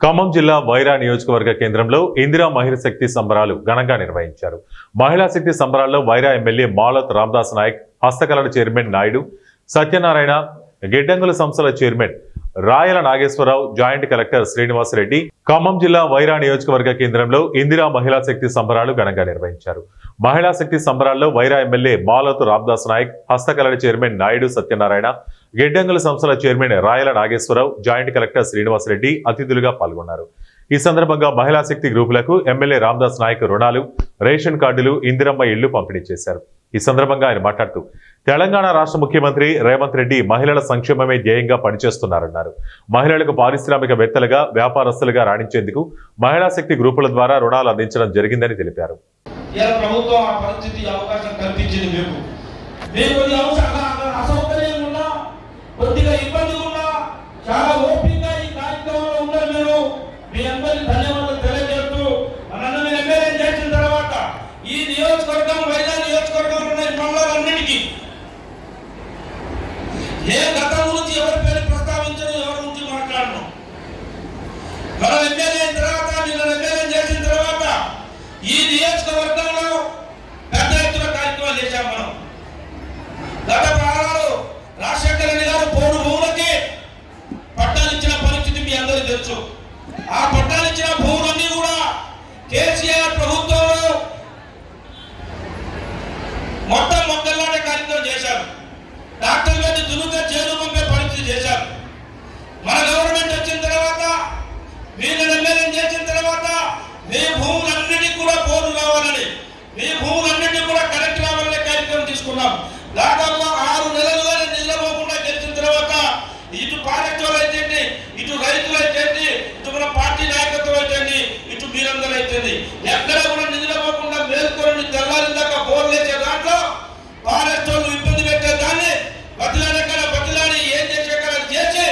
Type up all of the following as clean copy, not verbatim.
ఖమ్మం జిల్లా వైరా నియోజకవర్గ కేంద్రంలో ఇందిరా మహిళా శక్తి సంబరాలు ఘనంగా నిర్వహించారు. మహిళా శక్తి సంబరాల్లో వైరా ఎమ్మెల్యే మాలత్ రామదాస్ నాయక్, హస్తకళల చైర్మన్ నాయుడు సత్యనారాయణ, గిడ్డంగుల సంస్థల చైర్మన్ రాయల నాగేశ్వరరావు, జాయింట్ కలెక్టర్ శ్రీనివాసరెడ్డి ఖమ్మం జిల్లా వైరా నియోజకవర్గ కేంద్రంలో ఇందిరా మహిళా శక్తి సంబరాలు ఘనంగా నిర్వహించారు. మహిళా శక్తి సంబరాల్లో వైరా ఎమ్మెల్యే మాలత్ రామదాస్ నాయక్, హస్తకళల చైర్మన్ నాయుడు సత్యనారాయణ, గిడ్డంగుల సంస్థల చైర్మన్ రాయల నాగేశ్వరరావు, జాయింట్ కలెక్టర్ శ్రీనివాసరెడ్డి అతిథులుగా పాల్గొన్నారు. ఈ సందర్భంగా మహిళా శక్తి గ్రూపులకు ఎమ్మెల్యే రామదాస్ నాయక్ రుణాలు, రేషన్ కార్డులు, ఇందిరమ్మ ఇళ్లు పంపిణీ చేశారు. ఈ సందర్భంగా ఆయన మాట్లాడుతూ తెలంగాణ రాష్ట్ర ముఖ్యమంత్రి రేవంత్ రెడ్డి మహిళల సంక్షేమమే ధ్యేయంగా పనిచేస్తున్నారన్నారు. మహిళలకు పారిశ్రామికవేత్తలుగా, వ్యాపారస్తులుగా రాణించేందుకు మహిళా శక్తి గ్రూపుల ద్వారా రుణాలు అందించడం జరిగిందని తెలిపారు. ఈ నియోజకవర్గం వైరా నియోజకవర్గంలో ఉన్న మండలాలన్నిటికీ ఏ గతం గురించి ఎవరి పేరు ప్రస్తావించను, ఎవరి గురించి మాట్లాడను. మనం ఎమ్మెల్యే అయిన తర్వాత, మీరు ఎమ్మెల్యే చేసిన తర్వాత ఈ నియోజకవర్గంలో పెద్ద ఎత్తున కార్యక్రమాలు చేశాం. మనం గత ప్రాణాలు రాజశేఖర రెడ్డి గారు పోడు భూములకి పట్టాలు ఇచ్చిన పరిస్థితి మీ అందరికీ తెలుసు. ఆ పట్టాలు ఇచ్చిన భూములన్నీ కూడా కేసీఆర్ ప్రభుత్వంలో మొత్తం మొక్కల్లాంటి కార్యక్రమం చేశారు. డాక్టర్ గారిని దులుగా జైలు పంపే పరిస్థితి చేశారు. మన గవర్నమెంట్ వచ్చిన తర్వాత, వీళ్ళని ఎమ్మెల్యే చేసిన తర్వాత మీ భూములన్నిటికీ కూడా పోరు కావాలని, మీ భూములన్నిటికీ కూడా కరెక్ట్ కావాలనే కార్యక్రమం తీసుకున్నాం. దాదాపు 6 నెలలుగా నిద్రపోకుండా గెలిచిన తర్వాత ఇటు పాలకులు అయితే, ఇటు రైతులు అయితే, ఇటు మన పార్టీ నాయకత్వం అయితే, ఇటు మీరందరూ అయితే ఎక్కడ కూడా నిద్రపోకుండా మేల్కొని తెల్లారి దాకా బోర్లు వేసే దాంట్లో ఫారెస్ట్ వాళ్ళు ఇబ్బంది పెట్టే దాన్ని బతిలాడి ఏం చేసే చేసి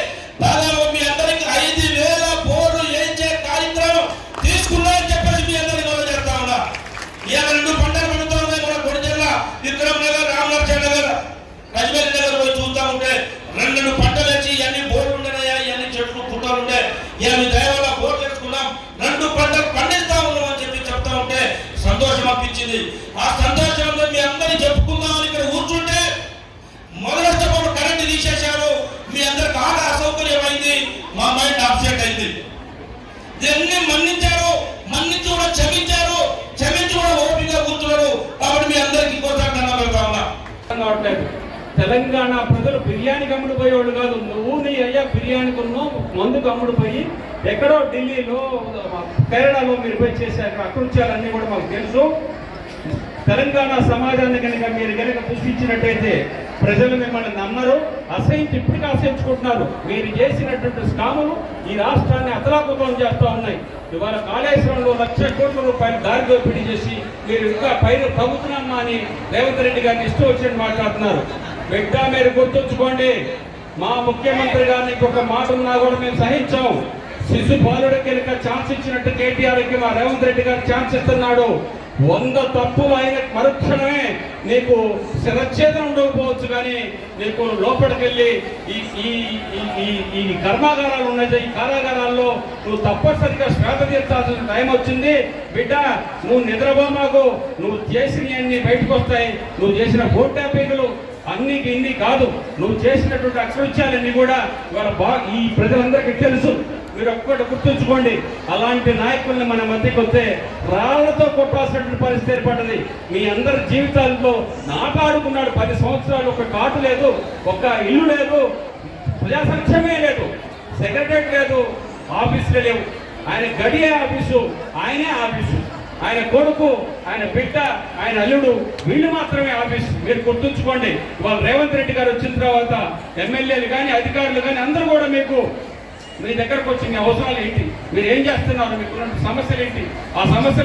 దాదాపు మీ అందరికి 5,000 బోర్లు వేయించే కార్యక్రమం తీసుకున్నారని చెప్పేసి మీ అందరికీ మనం చేస్తా ఉన్నా. ఇవాళ 2 పంటలు పండుతూ ఉన్నాయి. మన కొడిచెల్ల, విక్రమ్ నగర్, రామలక్ష్మణ నగర్, రజమేలి నగర్ పోయి చూస్తూ ఉంటే 2 పంటలు వేసి ఇవన్నీ బోర్లు ఉండేయా, ఇవన్నీ చెట్లు పుట్టాలు ఉంటే ఇలా మీ దయవల్ల బోర్లు తెచ్చుకున్నాం, 2 పంటలు పండిస్తా ఉన్నాం అని చెప్పి చెప్తా ఉంటే సంతోషం అనిపించింది. ఆ సంతోషంలో మీ అందరినీ చెప్పుకుందామని ఇక్కడ కూర్చుంటే మొదలష్టప్పుడు కరెంటు తీసేశారు. మీ అందరికి ఆట అసౌకర్యమైంది, మా మైండ్ అప్సెట్ అయింది. ఇవన్నీ మన్నించారు, మన్నించి కూడా క్షమించారు, క్షమించి కూడా ఓపికగా కూర్చున్నారు. కాబట్టి మీ అందరికి ఇంకోసారి దండం పెడతా ఉన్నా. తెలంగాణ ప్రజలు బిర్యానీ కమ్ముడు పోయేవాళ్ళు కాదు. నువ్వు నీ అయ్యా బిర్యానీ కొన్నావు, మందుకు అమ్ముడు పోయి ఎక్కడో ఢిల్లీలో, కేరళలో మీరు పోయి చేసే అకృత్యాలన్నీ కూడా మాకు తెలుసు. తెలంగాణ సమాజాన్ని కనుక మీరు కనుక చూపించినట్టయితే ప్రజలు మిమ్మల్ని నమ్మరు, ఇప్పటికీ అసహించుకుంటున్నారు. మీరు చేసినటువంటి స్కాములు ఈ రాష్ట్రాన్ని అతలాకుతలం చేస్తూ ఉన్నాయి. ఇవాళ కాళేశ్వరంలో 1,00,000 కోట్ల రూపాయలు దారి దోపిడీ చేసి మీరు ఇంకా పైన తగ్గుతున్నామా అని రేవంత్ రెడ్డి గారిని ఇష్టం వచ్చినట్టు మాట్లాడుతున్నారు. బిడ్డ మీరు గుర్తుంచుకోండి, మా ముఖ్యమంత్రి గారికి ఒక మాట ఉన్నా కూడా మేము సహించాం. శిశుపాలుడి కనుక ఛాన్స్ ఇచ్చినట్టు కేటీఆర్కి మా రేవంత్ రెడ్డి గారు ఛాన్స్ ఇస్తున్నాడు. 100 తప్పులు అయిన మరుక్షణమే నీకు శిరచ్ఛేదం ఉండకపోవచ్చు, కానీ నీకు లోపలికెళ్ళి ఈ కర్మాగారాలు ఉన్నాయి, ఈ కారాగారాల్లో నువ్వు తప్పనిసరిగా శ్వేత తీర్చాల్సిన టైం వచ్చింది. బిడ్డ నువ్వు నిద్రపోమాకు, నువ్వు చేసినవన్నీ బయటకు వస్తాయి. నువ్వు చేసిన ఓట్ ట్యాపింగ్లు అన్నికి ఇన్ని కాదు, నువ్వు చేసినటువంటి అకృత్యాలన్నీ కూడా ఇవాళ ఈ ప్రజలందరికీ తెలుసు. మీరు ఒక్కటి గుర్తుంచుకోండి, అలాంటి నాయకుల్ని మన మధ్యకి వస్తే రాళ్లతో కొట్టాల్సినటువంటి పరిస్థితి ఏర్పడ్డది. మీ అందరి జీవితాల్లో నాటాడుకున్నాడు. 10 సంవత్సరాలు ఒక కాటు లేదు, ఒక ఇల్లు లేదు, ప్రజా సంక్షేమే లేదు, సెక్రటరీ లేదు, ఆఫీసులే లేవు. ఆయన గడియే ఆఫీసు, ఆయనే ఆఫీసు, ఆయన కొడుకు, ఆయన బిడ్డ, ఆయన అల్లుడు, వీళ్ళు మాత్రమే ఆఫీస్. మీరు గుర్తుంచుకోండి. ఇవాళ రేవంత్ రెడ్డి గారు వచ్చిన తర్వాత ఎమ్మెల్యేలు కానీ, అధికారులు కానీ అందరూ కూడా మీకు మీ దగ్గరకు వచ్చి మీ అవసరాలు ఏంటి, మీరు ఏం చేస్తున్నారు, మీకు సమస్యలు ఏంటి, ఆ సమస్యలు